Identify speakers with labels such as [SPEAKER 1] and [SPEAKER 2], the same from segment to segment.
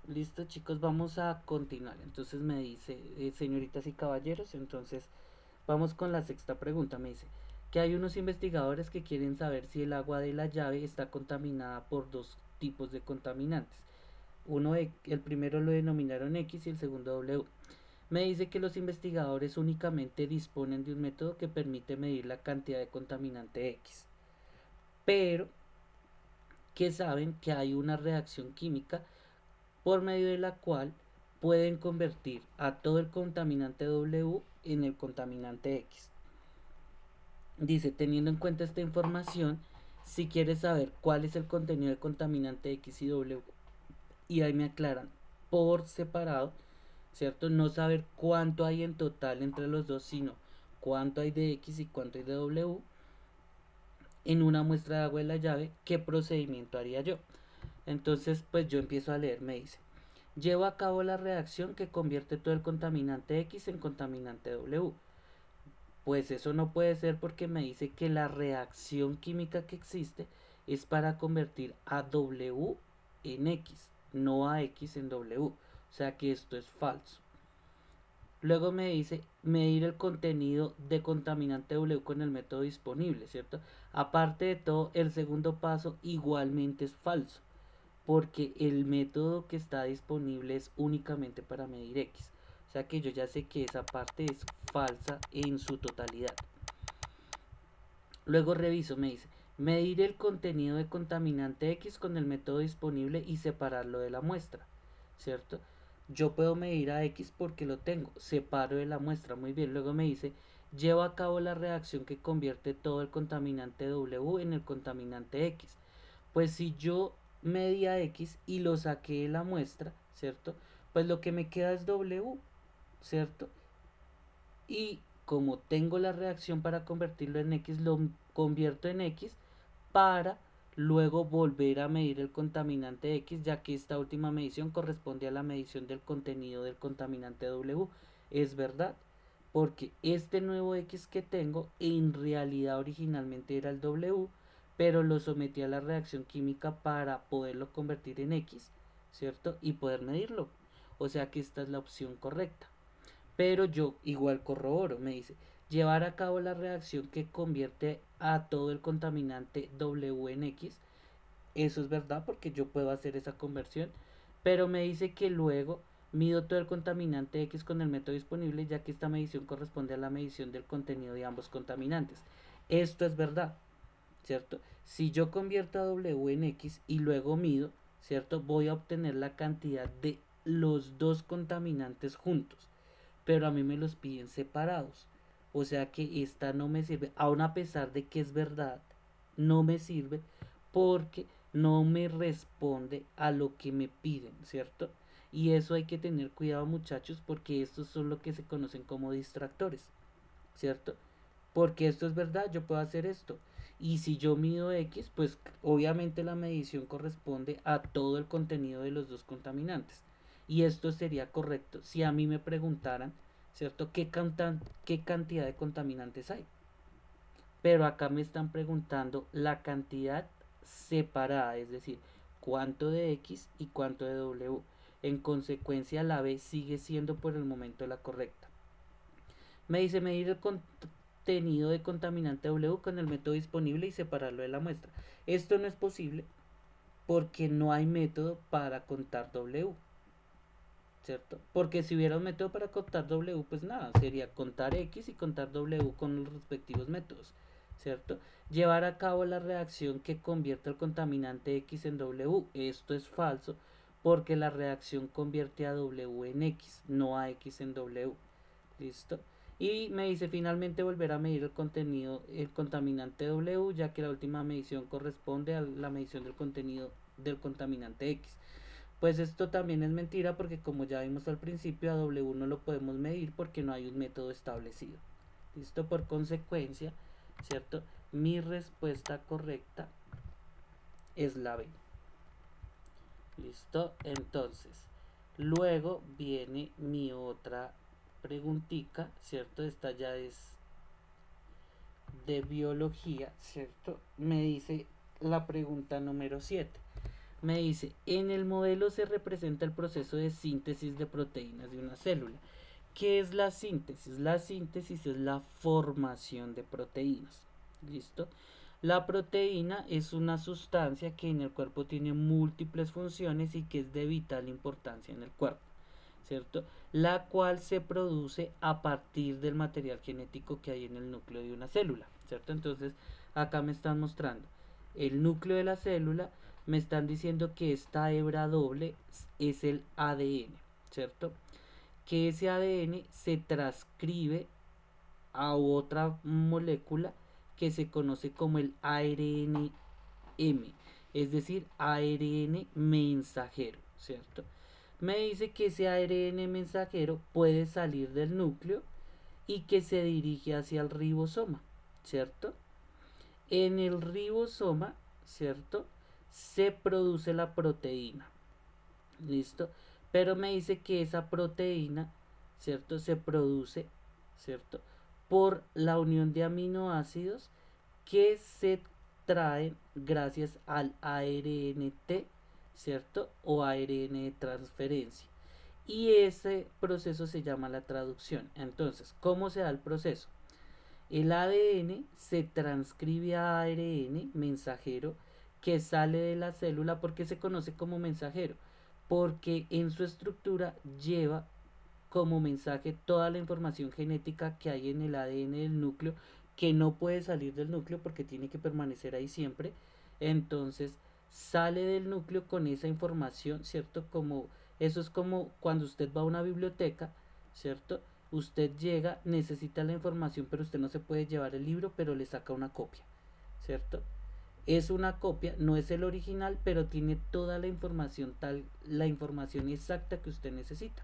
[SPEAKER 1] Listo, chicos, vamos a continuar. Entonces me dice, señoritas y caballeros, entonces vamos con la sexta pregunta. Me dice que hay unos investigadores que quieren saber si el agua de la llave está contaminada por dos tipos de contaminantes. El primero lo denominaron X y el segundo W. Me dice que los investigadores únicamente disponen de un método que permite medir la cantidad de contaminante X, pero que saben que hay una reacción química por medio de la cual pueden convertir a todo el contaminante W en el contaminante X. Dice, teniendo en cuenta esta información, si quieres saber cuál es el contenido de contaminante X y W, y ahí me aclaran por separado, ¿cierto? No saber cuánto hay en total entre los dos, sino cuánto hay de X y cuánto hay de W en una muestra de agua de la llave, ¿qué procedimiento haría yo? Entonces, pues yo empiezo a leer, me dice, llevo a cabo la reacción que convierte todo el contaminante X en contaminante W. Pues eso no puede ser porque me dice que la reacción química que existe es para convertir a W en X, no a X en W. O sea que esto es falso. Luego me dice medir el contenido de contaminante W con el método disponible, ¿cierto? Aparte de todo, el segundo paso igualmente es falso, porque el método que está disponible es únicamente para medir X. O sea que yo ya sé que esa parte es falsa en su totalidad. Luego reviso, me dice, medir el contenido de contaminante X con el método disponible y separarlo de la muestra, ¿cierto? Yo puedo medir a X porque lo tengo, separo de la muestra, muy bien. Luego me dice, llevo a cabo la reacción que convierte todo el contaminante W en el contaminante X. Pues si yo medí a X y lo saqué de la muestra, ¿cierto? Pues lo que me queda es W, ¿cierto? Y como tengo la reacción para convertirlo en X, lo convierto en X para luego volver a medir el contaminante X, ya que esta última medición corresponde a la medición del contenido del contaminante W. Es verdad, porque este nuevo X que tengo en realidad originalmente era el W, pero lo sometí a la reacción química para poderlo convertir en X, ¿cierto? Y poder medirlo. O sea que esta es la opción correcta. Pero yo igual corroboro, me dice, llevar a cabo la reacción que convierte a todo el contaminante W en X. Eso es verdad porque yo puedo hacer esa conversión, pero me dice que luego mido todo el contaminante X con el método disponible, ya que esta medición corresponde a la medición del contenido de ambos contaminantes. Esto es verdad, ¿cierto? Si yo convierto a W en X y luego mido, ¿cierto? Voy a obtener la cantidad de los dos contaminantes juntos, pero a mí me los piden separados. O sea que esta no me sirve, aun a pesar de que es verdad, no me sirve porque no me responde a lo que me piden, ¿cierto? Y eso hay que tener cuidado, muchachos, porque estos son lo que se conocen como distractores, ¿cierto? Porque esto es verdad, yo puedo hacer esto. Y si yo mido X, pues obviamente la medición corresponde a todo el contenido de los dos contaminantes. Y esto sería correcto si a mí me preguntaran, ¿cierto? ¿Qué cantidad de contaminantes hay? Pero acá me están preguntando la cantidad separada, es decir, cuánto de X y cuánto de W. En consecuencia, la B sigue siendo por el momento la correcta. Me dice medir el contenido de contaminante W con el método disponible y separarlo de la muestra. Esto no es posible porque no hay método para contar W, ¿cierto? Porque si hubiera un método para contar W, pues nada, sería contar X y contar W con los respectivos métodos, ¿cierto? Llevar a cabo la reacción que convierte el contaminante X en W. Esto es falso porque la reacción convierte a W en X, no a X en W. ¿Listo? Y me dice finalmente volver a medir el contenido, el contaminante W, ya que la última medición corresponde a la medición del contenido del contaminante X. Pues esto también es mentira porque como ya vimos al principio a W no lo podemos medir porque no hay un método establecido. ¿Listo? Por consecuencia, ¿cierto? Mi respuesta correcta es la B. ¿Listo? Entonces, luego viene mi otra preguntica, ¿cierto? Esta ya es de biología, ¿cierto? Me dice la pregunta número 7. Me dice, en el modelo se representa el proceso de síntesis de proteínas de una célula. ¿Qué es la síntesis? La síntesis es la formación de proteínas. ¿Listo? La proteína es una sustancia que en el cuerpo tiene múltiples funciones y que es de vital importancia en el cuerpo, ¿cierto? La cual se produce a partir del material genético que hay en el núcleo de una célula, ¿cierto? Entonces, acá me están mostrando el núcleo de la célula, me están diciendo que esta hebra doble es el ADN, ¿cierto? Que ese ADN se transcribe a otra molécula que se conoce como el ARNM, es decir, ARN mensajero, ¿cierto? Me dice que ese ARN mensajero puede salir del núcleo y que se dirige hacia el ribosoma, ¿cierto? En el ribosoma, ¿cierto? Se produce la proteína, ¿listo? Pero me dice que esa proteína, ¿cierto? Se produce, ¿cierto? Por la unión de aminoácidos que se traen gracias al ARNT, ¿cierto? O ARN de transferencia. Y ese proceso se llama la traducción. Entonces, ¿cómo se da el proceso? El ADN se transcribe a ARN mensajero que sale de la célula. ¿Porque se conoce como mensajero? Porque en su estructura lleva como mensaje toda la información genética que hay en el ADN del núcleo, que no puede salir del núcleo porque tiene que permanecer ahí siempre. Entonces sale del núcleo con esa información, ¿cierto? Como eso es como cuando usted va a una biblioteca, ¿cierto? Usted llega, necesita la información, pero usted no se puede llevar el libro, pero le saca una copia, ¿cierto? Es una copia, no es el original, pero tiene toda la información la información exacta que usted necesita.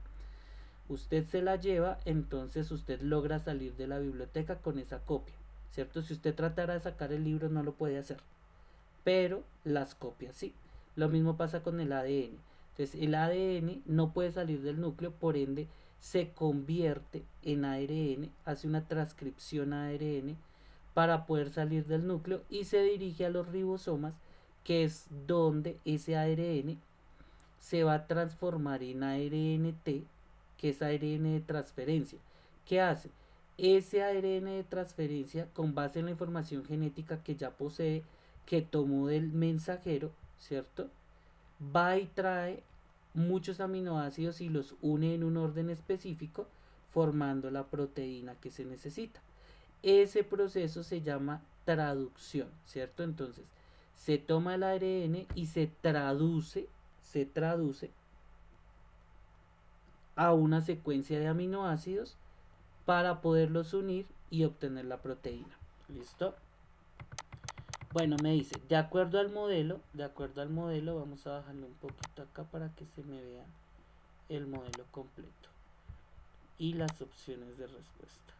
[SPEAKER 1] Usted se la lleva, entonces usted logra salir de la biblioteca con esa copia, ¿cierto? Si usted tratara de sacar el libro no lo puede hacer, pero las copias sí. Lo mismo pasa con el ADN. Entonces el ADN no puede salir del núcleo, por ende se convierte en ARN, hace una transcripción a ARN para poder salir del núcleo y se dirige a los ribosomas, que es donde ese ARN se va a transformar en ARNT, que es ARN de transferencia. ¿Qué hace? Ese ARN de transferencia, con base en la información genética que ya posee, que tomó del mensajero, ¿cierto? Va y trae muchos aminoácidos y los une en un orden específico, formando la proteína que se necesita. Ese proceso se llama traducción, ¿cierto? Entonces, se toma el ARN y se traduce a una secuencia de aminoácidos para poderlos unir y obtener la proteína. ¿Listo? Bueno, me dice, de acuerdo al modelo, vamos a bajarlo un poquito acá para que se me vea el modelo completo y las opciones de respuesta.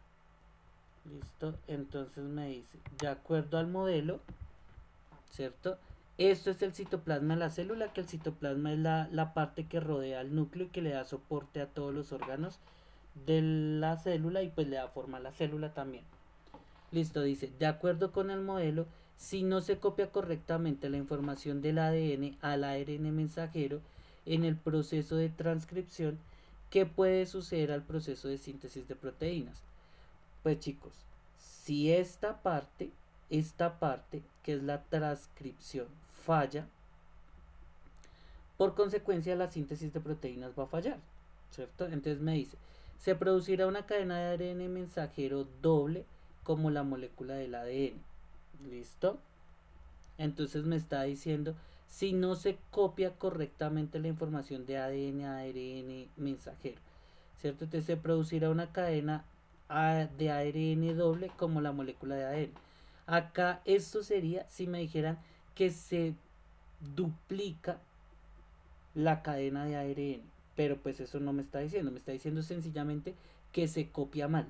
[SPEAKER 1] ¿Listo? Entonces me dice, de acuerdo al modelo, ¿cierto? Esto es el citoplasma de la célula, que el citoplasma es la parte que rodea al núcleo y que le da soporte a todos los órganos de la célula y pues le da forma a la célula también. Listo, dice, de acuerdo con el modelo, si no se copia correctamente la información del ADN al ARN mensajero en el proceso de transcripción, ¿qué puede suceder al proceso de síntesis de proteínas? Pues chicos, si esta parte, que es la transcripción, falla, por consecuencia la síntesis de proteínas va a fallar, ¿cierto? Entonces me dice, se producirá una cadena de ARN mensajero doble como la molécula del ADN. ¿Listo? Entonces me está diciendo, si no se copia correctamente la información de ADN a ARN mensajero, ¿cierto? Entonces se producirá una cadena de ARN doble como la molécula de ADN. Acá esto sería si me dijeran que se duplica la cadena de ARN, pero pues eso no me está diciendo, me está diciendo sencillamente que se copia mal.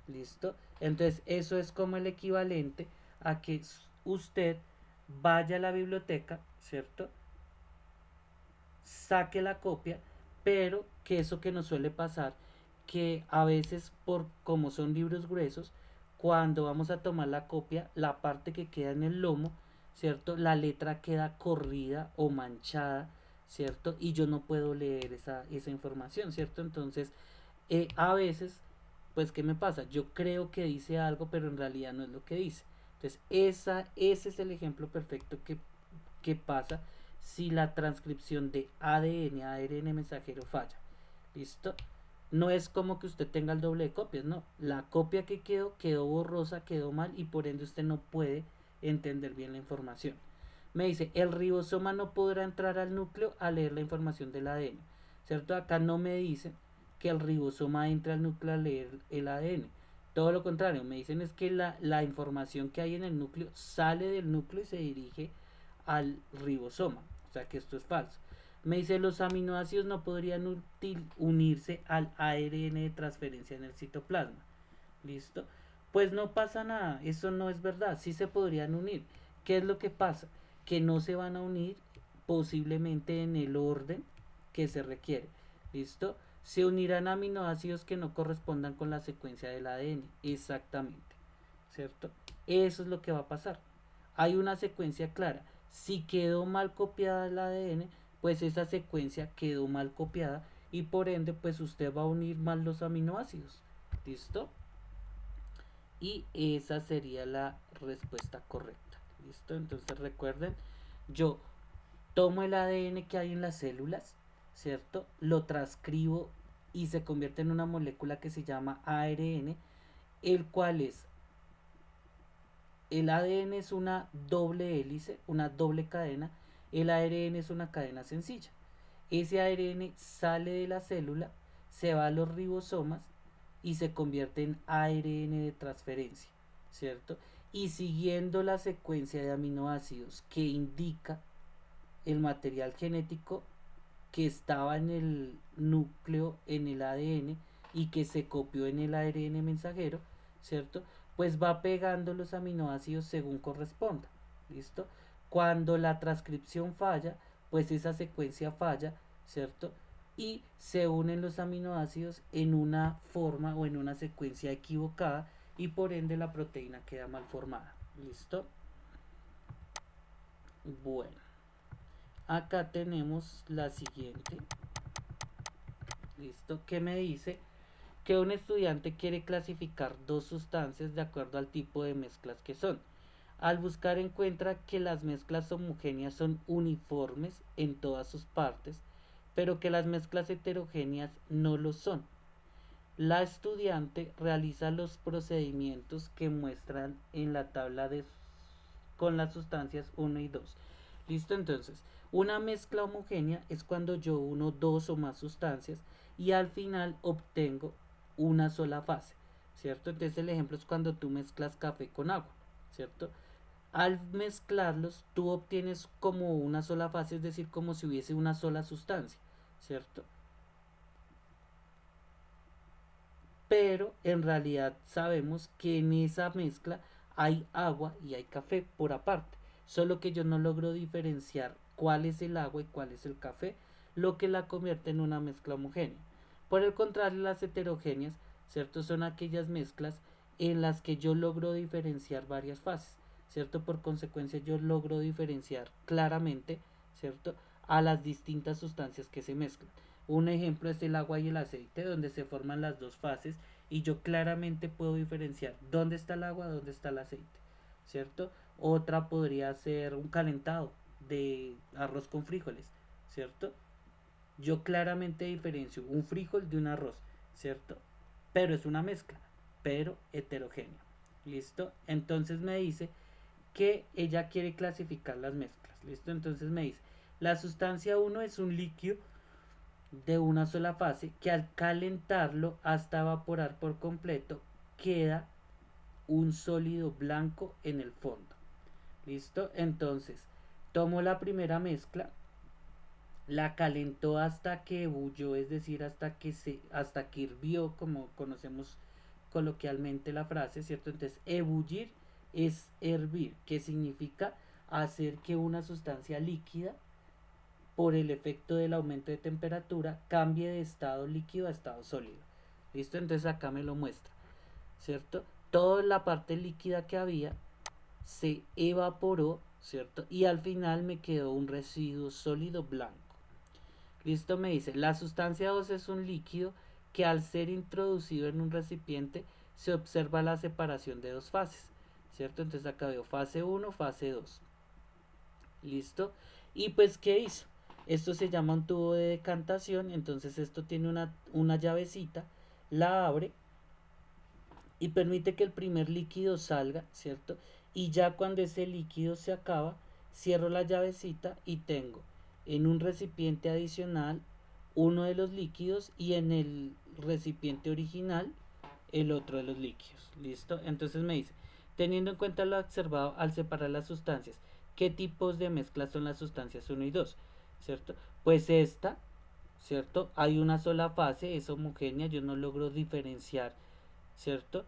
[SPEAKER 1] ¿Listo? Entonces eso es como el equivalente a que usted vaya a la biblioteca, ¿cierto? Saque la copia, pero que eso que nos suele pasar, que a veces por como son libros gruesos, cuando vamos a tomar la copia, la parte que queda en el lomo ¿cierto? La letra queda corrida o manchada, ¿cierto? Y yo no puedo leer esa información, ¿cierto? Entonces, a veces, pues, ¿qué me pasa? Yo creo que dice algo, pero en realidad no es lo que dice. Entonces, ese es el ejemplo perfecto que pasa si la transcripción de ADN a ARN mensajero falla. ¿Listo? No es como que usted tenga el doble de copias, no. La copia que quedó borrosa, quedó mal y por ende usted no puede entender bien la información. Me dice, el ribosoma no podrá entrar al núcleo a leer la información del ADN. ¿Cierto? Acá no me dicen que el ribosoma entre al núcleo a leer el ADN. Todo lo contrario, me dicen es que la información que hay en el núcleo sale del núcleo y se dirige al ribosoma. O sea que esto es falso. Me dice los aminoácidos no podrían unirse al ARN de transferencia en el citoplasma. ¿Listo? Pues no pasa nada, eso no es verdad, sí se podrían unir. ¿Qué es lo que pasa? Que no se van a unir posiblemente en el orden que se requiere. ¿Listo? Se unirán aminoácidos que no correspondan con la secuencia del ADN. Exactamente. ¿Cierto? Eso es lo que va a pasar. Hay una secuencia clara. Si quedó mal copiada el ADN, pues esa secuencia quedó mal copiada y por ende pues usted va a unir mal los aminoácidos. ¿Listo? Y esa sería la respuesta correcta. ¿Listo? Entonces recuerden, yo tomo el ADN que hay en las células, ¿cierto? Lo transcribo y se convierte en una molécula que se llama ARN, el cual es, el ADN es una doble hélice, una doble cadena, el ARN es una cadena sencilla. Ese ARN sale de la célula, se va a los ribosomas y se convierte en ARN de transferencia, ¿cierto? Y siguiendo la secuencia de aminoácidos que indica el material genético que estaba en el núcleo, en el ADN y que se copió en el ARN mensajero, ¿cierto? Pues va pegando los aminoácidos según corresponda, ¿listo? Cuando la transcripción falla, pues esa secuencia falla, ¿cierto? Y se unen los aminoácidos en una forma o en una secuencia equivocada y por ende la proteína queda mal formada, ¿listo? Bueno, acá tenemos la siguiente, ¿listo? Que me dice que un estudiante quiere clasificar dos sustancias de acuerdo al tipo de mezclas que son. Al buscar encuentra que las mezclas homogéneas son uniformes en todas sus partes, pero que las mezclas heterogéneas no lo son. La estudiante realiza los procedimientos que muestran en la tabla con las sustancias uno y 2. ¿Listo? Entonces, una mezcla homogénea es cuando yo uno dos o más sustancias y al final obtengo una sola fase, ¿cierto? Entonces el ejemplo es cuando tú mezclas café con agua, ¿cierto? Al mezclarlos tú obtienes como una sola fase, es decir, como si hubiese una sola sustancia, ¿cierto? Pero en realidad sabemos que en esa mezcla hay agua y hay café por aparte, solo que yo no logro diferenciar cuál es el agua y cuál es el café, lo que la convierte en una mezcla homogénea. Por el contrario, las heterogéneas, ¿cierto? Son aquellas mezclas en las que yo logro diferenciar varias fases, ¿cierto? Por consecuencia yo logro diferenciar claramente, ¿cierto? A las distintas sustancias que se mezclan. Un ejemplo es el agua y el aceite, donde se forman las dos fases y yo claramente puedo diferenciar dónde está el agua, dónde está el aceite, ¿cierto? Otra podría ser un calentado de arroz con frijoles, ¿cierto? Yo claramente diferencio un frijol de un arroz, ¿cierto? Pero es una mezcla, pero heterogénea. ¿Listo? Entonces me dice que ella quiere clasificar las mezclas. ¿Listo? Entonces me dice, la sustancia uno es un líquido de una sola fase que al calentarlo hasta evaporar por completo queda un sólido blanco en el fondo. ¿Listo? Entonces, tomo la primera mezcla, la calentó hasta que ebullió, es decir, hasta que hirvió, como conocemos coloquialmente la frase, ¿cierto? Entonces, ebullir es hervir, que significa hacer que una sustancia líquida por el efecto del aumento de temperatura cambie de estado líquido a estado sólido. ¿Listo? Entonces acá me lo muestra, ¿cierto? Toda la parte líquida que había se evaporó ¿cierto? Y al final me quedó un residuo sólido blanco. Listo, me dice, la sustancia 2 es un líquido que al ser introducido en un recipiente se observa la separación de dos fases, ¿cierto? Entonces acá veo fase uno, fase 2. Listo. Y pues, ¿qué hizo? Esto se llama un tubo de decantación, entonces esto tiene una llavecita, la abre y permite que el primer líquido salga, ¿cierto? Y ya cuando ese líquido se acaba, cierro la llavecita y tengo en un recipiente adicional uno de los líquidos y en el recipiente original el otro de los líquidos. ¿Listo? Entonces me dice, teniendo en cuenta lo observado al separar las sustancias, ¿qué tipos de mezclas son las sustancias uno y 2? ¿Cierto? Pues esta, ¿cierto? Hay una sola fase, es homogénea, yo no logro diferenciar, ¿cierto?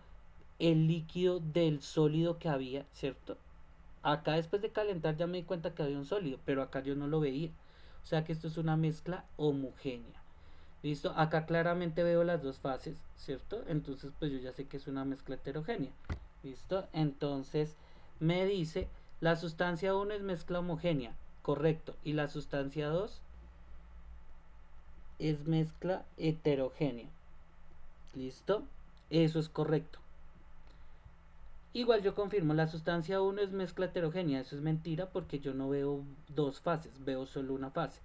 [SPEAKER 1] El líquido del sólido que había, ¿cierto? Acá después de calentar ya me di cuenta que había un sólido, pero acá yo no lo veía. O sea que esto es una mezcla homogénea. ¿Listo? Acá claramente veo las dos fases, ¿cierto? Entonces pues yo ya sé que es una mezcla heterogénea. ¿Listo? Entonces me dice, la sustancia uno es mezcla homogénea, correcto. Y la sustancia 2 es mezcla heterogénea. ¿Listo? Eso es correcto. Igual yo confirmo, la sustancia uno es mezcla heterogénea, eso es mentira porque yo no veo dos fases, veo solo una fase.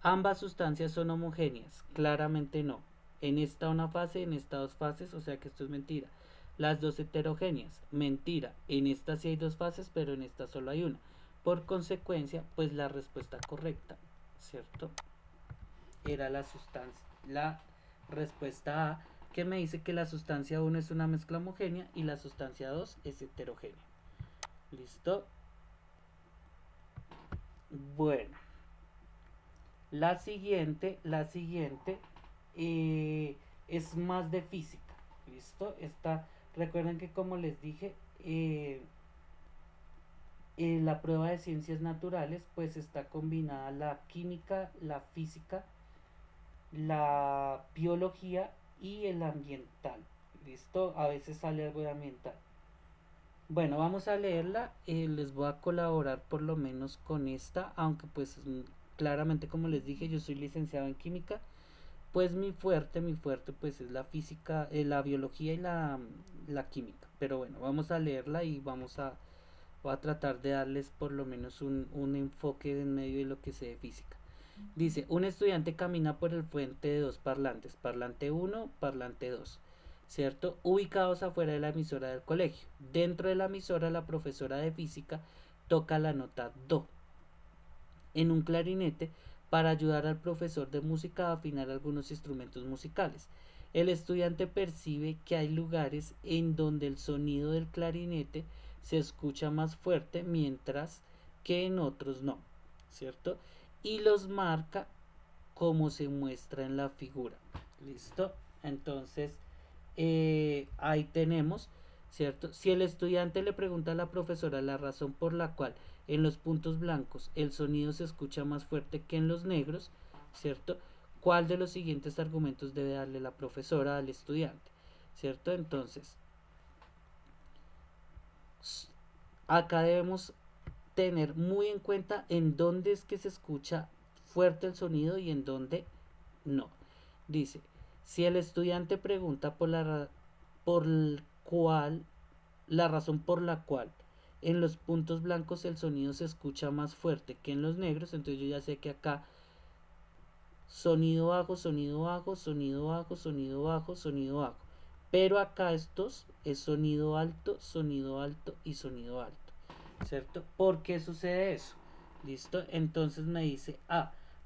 [SPEAKER 1] Ambas sustancias son homogéneas, claramente no. En esta una fase, en esta dos fases, o sea que esto es mentira. Las dos heterogéneas, mentira. En esta sí hay dos fases, pero en esta solo hay una. Por consecuencia, pues la respuesta correcta, ¿cierto? Era la sustancia, la respuesta A, que me dice que la sustancia uno es una mezcla homogénea y la sustancia 2 es heterogénea. ¿Listo? Bueno, la siguiente es más de física. ¿Listo? Recuerden que como les dije, la prueba de ciencias naturales pues está combinada la química, la física, la biología y el ambiental. ¿Listo? A veces sale algo de ambiental. Bueno, vamos a leerla. Les voy a colaborar por lo menos con esta, aunque pues claramente como les dije, yo soy licenciado en química. Pues mi fuerte pues es la física, la biología y la química. Pero bueno, vamos a leerla y voy a tratar de darles por lo menos un enfoque en medio de lo que sé de física. Dice, un estudiante camina por el puente de dos parlantes, parlante uno, parlante 2, ¿cierto? Ubicados afuera de la emisora del colegio. Dentro de la emisora, la profesora de física toca la nota do en un clarinete para ayudar al profesor de música a afinar algunos instrumentos musicales. El estudiante percibe que hay lugares en donde el sonido del clarinete se escucha más fuerte, mientras que en otros no, ¿cierto? Y los marca como se muestra en la figura. ¿Listo? Entonces, ahí tenemos, ¿cierto? Si el estudiante le pregunta a la profesora la razón por la cual en los puntos blancos el sonido se escucha más fuerte que en los negros, ¿cierto? ¿Cuál de los siguientes argumentos debe darle la profesora al estudiante? ¿Cierto? Entonces, acá debemos tener muy en cuenta en dónde es que se escucha fuerte el sonido y en dónde no. Dice, si el estudiante pregunta por cuál, la razón por la cual en los puntos blancos el sonido se escucha más fuerte que en los negros, entonces yo ya sé que acá sonido bajo, sonido bajo, sonido bajo, sonido bajo, sonido bajo. Pero acá estos es sonido alto y sonido alto. ¿Cierto? ¿Por qué sucede eso? ¿Listo? Entonces me dice,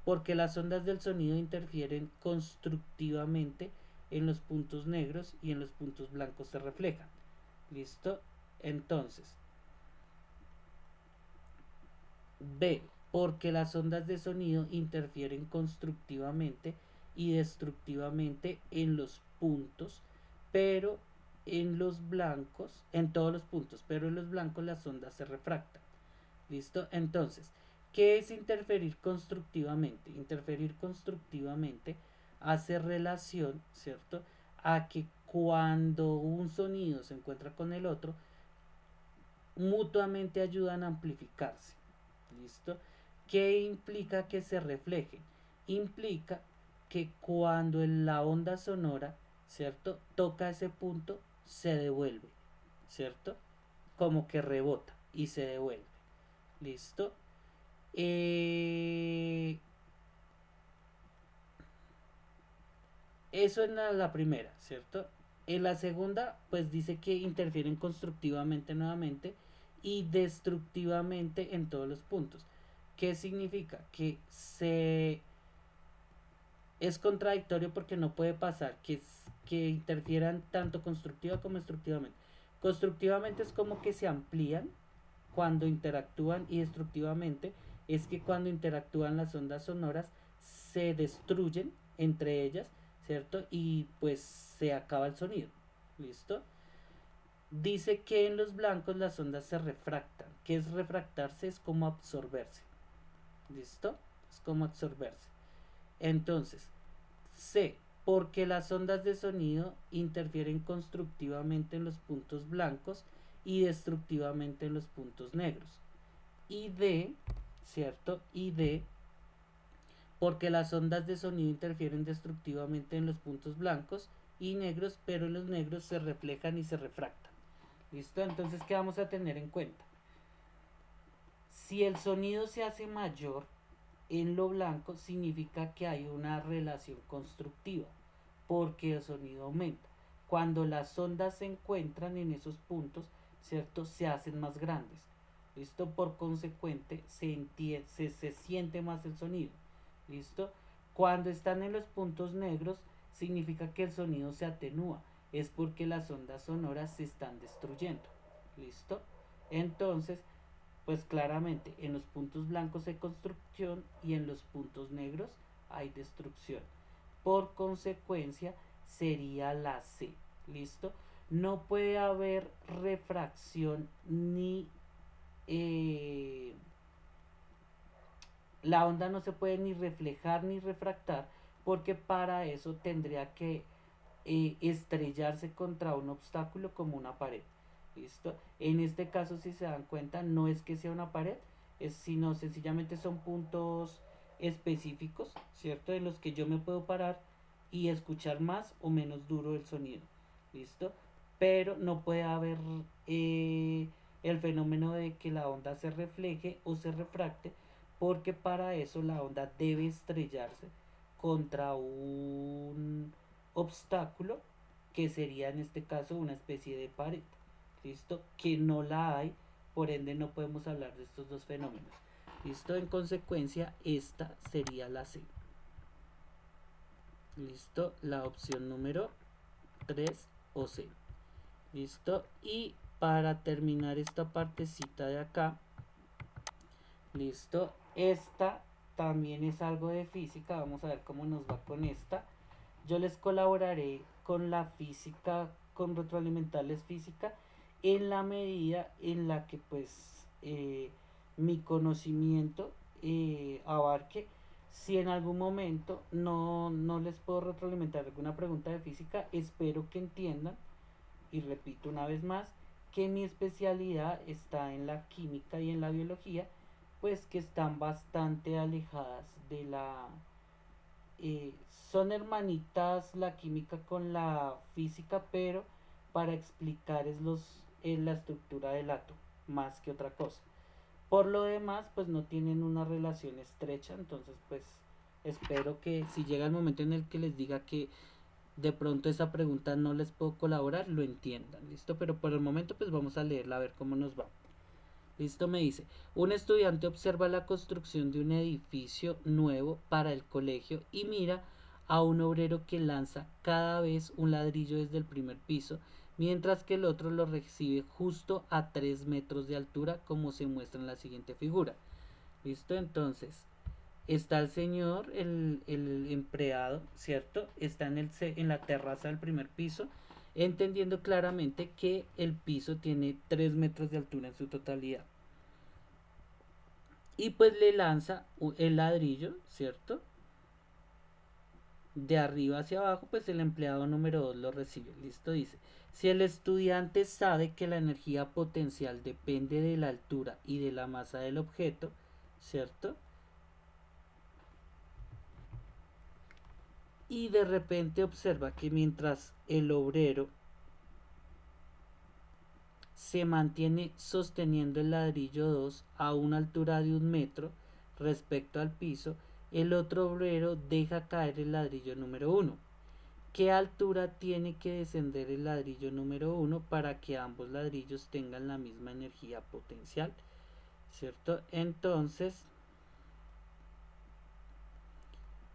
[SPEAKER 1] porque las ondas del sonido interfieren constructivamente en los puntos negros y en los puntos blancos se reflejan. ¿Listo? Entonces, B, porque las ondas de sonido interfieren constructivamente y destructivamente en los puntos, pero en los blancos, en todos los puntos, pero en los blancos las ondas se refractan. ¿Listo? Entonces, ¿qué es interferir constructivamente? Interferir constructivamente hace relación, ¿cierto? A que cuando un sonido se encuentra con el otro, mutuamente ayudan a amplificarse. ¿Listo? ¿Qué implica que se reflejen? Implica que cuando la onda sonora, ¿cierto?, toca ese punto, se devuelve, ¿cierto? Como que rebota y se devuelve. ¿Listo? Eh, Eso es la primera, ¿cierto? En la segunda, pues dice que interfieren constructivamente nuevamente y destructivamente en todos los puntos. ¿Qué significa? Que es contradictorio porque no puede pasar que interfieran tanto constructiva como destructivamente. Constructivamente es como que se amplían cuando interactúan, y destructivamente es que cuando interactúan las ondas sonoras se destruyen entre ellas, ¿cierto? Y pues se acaba el sonido. ¿Listo? Dice que en los blancos las ondas se refractan. ¿Qué es refractarse? Es como absorberse. ¿Listo? Es como absorberse. Entonces, C, porque las ondas de sonido interfieren constructivamente en los puntos blancos y destructivamente en los puntos negros. Y D, ¿cierto? Y D, porque las ondas de sonido interfieren destructivamente en los puntos blancos y negros, pero en los negros se reflejan y se refractan. ¿Listo? Entonces, ¿qué vamos a tener en cuenta? Si el sonido se hace mayor en lo blanco, significa que hay una relación constructiva, porque el sonido aumenta. Cuando las ondas se encuentran en esos puntos, ¿cierto? Se hacen más grandes. ¿Listo? Por consecuente, se siente más el sonido. ¿Listo? Cuando están en los puntos negros, significa que el sonido se atenúa. Es porque las ondas sonoras se están destruyendo. ¿Listo? Entonces, pues claramente en los puntos blancos hay construcción y en los puntos negros hay destrucción. Por consecuencia, sería la C. ¿Listo? No puede haber refracción ni la onda no se puede ni reflejar ni refractar, porque para eso tendría que estrellarse contra un obstáculo como una pared. ¿Listo? En este caso, si se dan cuenta, no es que sea una pared, sino sencillamente son puntos específicos, ¿cierto? En los que yo me puedo parar y escuchar más o menos duro el sonido. ¿Listo? Pero no puede haber el fenómeno de que la onda se refleje o se refracte, porque para eso la onda debe estrellarse contra un obstáculo, que sería en este caso una especie de pared. ¿Listo? Que no la hay, por ende no podemos hablar de estos dos fenómenos. ¿Listo? En consecuencia, esta sería la C. ¿Listo? La opción número 3 o C. ¿Listo? Y para terminar esta partecita de acá, ¿listo? Esta también es algo de física. Vamos a ver cómo nos va con esta. Yo les colaboraré con la física, con retroalimentarles física, en la medida en la que pues mi conocimiento abarque. Si en algún momento no les puedo retroalimentar alguna pregunta de física, espero que entiendan, y repito una vez más, que mi especialidad está en la química y en la biología, pues que están bastante alejadas de la eh, son hermanitas la química con la física, pero para explicar la estructura del átomo, más que otra cosa. Por lo demás, pues no tienen una relación estrecha, entonces pues espero que si llega el momento en el que les diga que de pronto esa pregunta no les puedo colaborar, lo entiendan, ¿listo? Pero por el momento pues vamos a leerla a ver cómo nos va. Listo, me dice, un estudiante observa la construcción de un edificio nuevo para el colegio y mira a un obrero que lanza cada vez un ladrillo desde el primer piso, mientras que el otro lo recibe justo a 3 metros de altura, como se muestra en la siguiente figura. Listo, entonces, está el señor, el empleado, ¿cierto? Está en la terraza del primer piso, entendiendo claramente que el piso tiene 3 metros de altura en su totalidad. Y pues le lanza el ladrillo, ¿cierto? de arriba hacia abajo, pues el empleado número 2 lo recibe. Listo, dice. Si el estudiante sabe que la energía potencial depende de la altura y de la masa del objeto, ¿cierto? Y de repente observa que mientras el obrero se mantiene sosteniendo el ladrillo 2 a una altura de 1 metro respecto al piso, el otro obrero deja caer el ladrillo número 1. ¿Qué altura tiene que descender el ladrillo número 1 para que ambos ladrillos tengan la misma energía potencial? ¿Cierto? Entonces,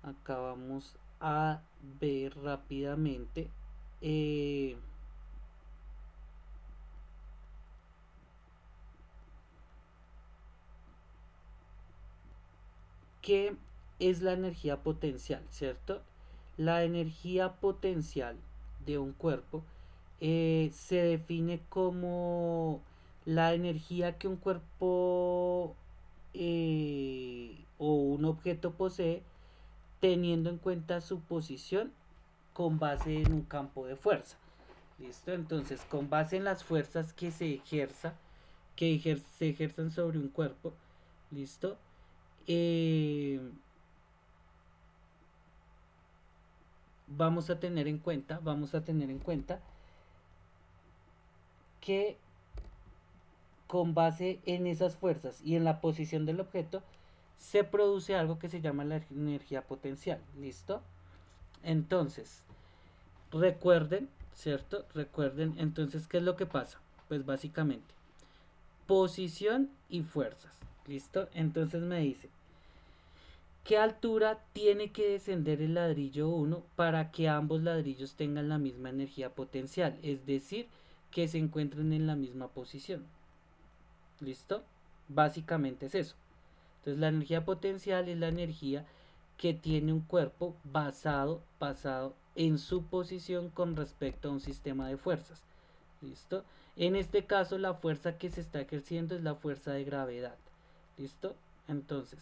[SPEAKER 1] acá vamos a ver rápidamente qué es la energía potencial, ¿cierto? La energía potencial de un cuerpo se define como la energía que un cuerpo o un objeto posee teniendo en cuenta su posición con base en un campo de fuerza. ¿Listo? Entonces, con base en las fuerzas que se ejerzan sobre un cuerpo, ¿listo? Eh, vamos a tener en cuenta que con base en esas fuerzas y en la posición del objeto se produce algo que se llama la energía potencial. ¿Listo? Entonces, recuerden, ¿cierto? Recuerden, entonces, ¿qué es lo que pasa? Pues básicamente, posición y fuerzas. ¿Listo? Entonces me dice, ¿qué altura tiene que descender el ladrillo 1 para que ambos ladrillos tengan la misma energía potencial? Es decir, que se encuentren en la misma posición. ¿Listo? Básicamente es eso. Entonces la energía potencial es la energía que tiene un cuerpo basado en su posición con respecto a un sistema de fuerzas. ¿Listo? En este caso la fuerza que se está ejerciendo es la fuerza de gravedad. ¿Listo? Entonces,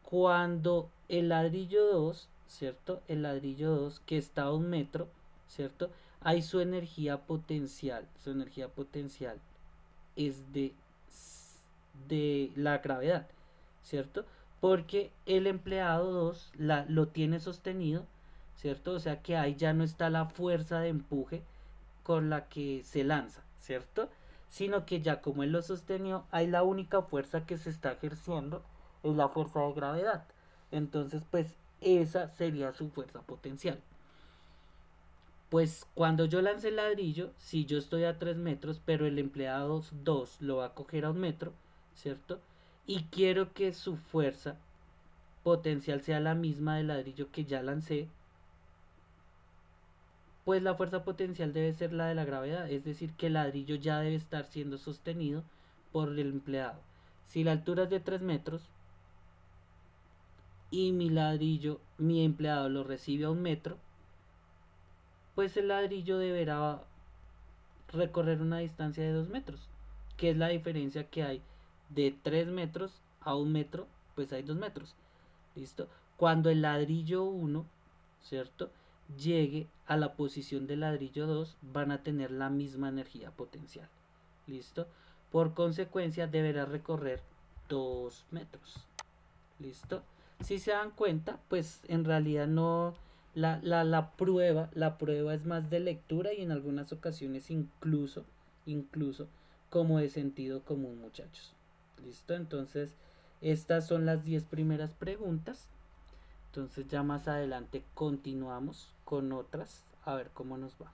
[SPEAKER 1] cuando el ladrillo 2, ¿cierto? El ladrillo 2 que está a 1 metro, ¿cierto? Hay su energía potencial. Su energía potencial es de la gravedad, ¿cierto? Porque el empleado 2 lo tiene sostenido, ¿cierto? O sea que ahí ya no está la fuerza de empuje con la que se lanza, ¿cierto? Sino que ya como él lo sostenió, hay la única fuerza que se está ejerciendo es la fuerza de gravedad. Entonces, pues esa sería su fuerza potencial. Pues cuando yo lance el ladrillo, si yo estoy a 3 metros, pero el empleado 2 lo va a coger a 1 metro, ¿cierto? Y quiero que su fuerza potencial sea la misma del ladrillo que ya lancé, pues la fuerza potencial debe ser la de la gravedad, es decir, que el ladrillo ya debe estar siendo sostenido por el empleado. Si la altura es de 3 metros y mi empleado lo recibe a 1 metro, pues el ladrillo deberá recorrer una distancia de 2 metros, que es la diferencia que hay de 3 metros a 1 metro, pues hay 2 metros. ¿Listo? Cuando el ladrillo 1, ¿cierto? Llegue a la posición del ladrillo 2, van a tener la misma energía potencial. ¿Listo? Por consecuencia, deberá recorrer 2 metros. ¿Listo? Si se dan cuenta, pues en realidad no. La prueba es más de lectura y en algunas ocasiones incluso como de sentido común, muchachos. ¿Listo? Entonces, estas son las 10 primeras preguntas. Entonces ya más adelante continuamos con otras, a ver cómo nos va.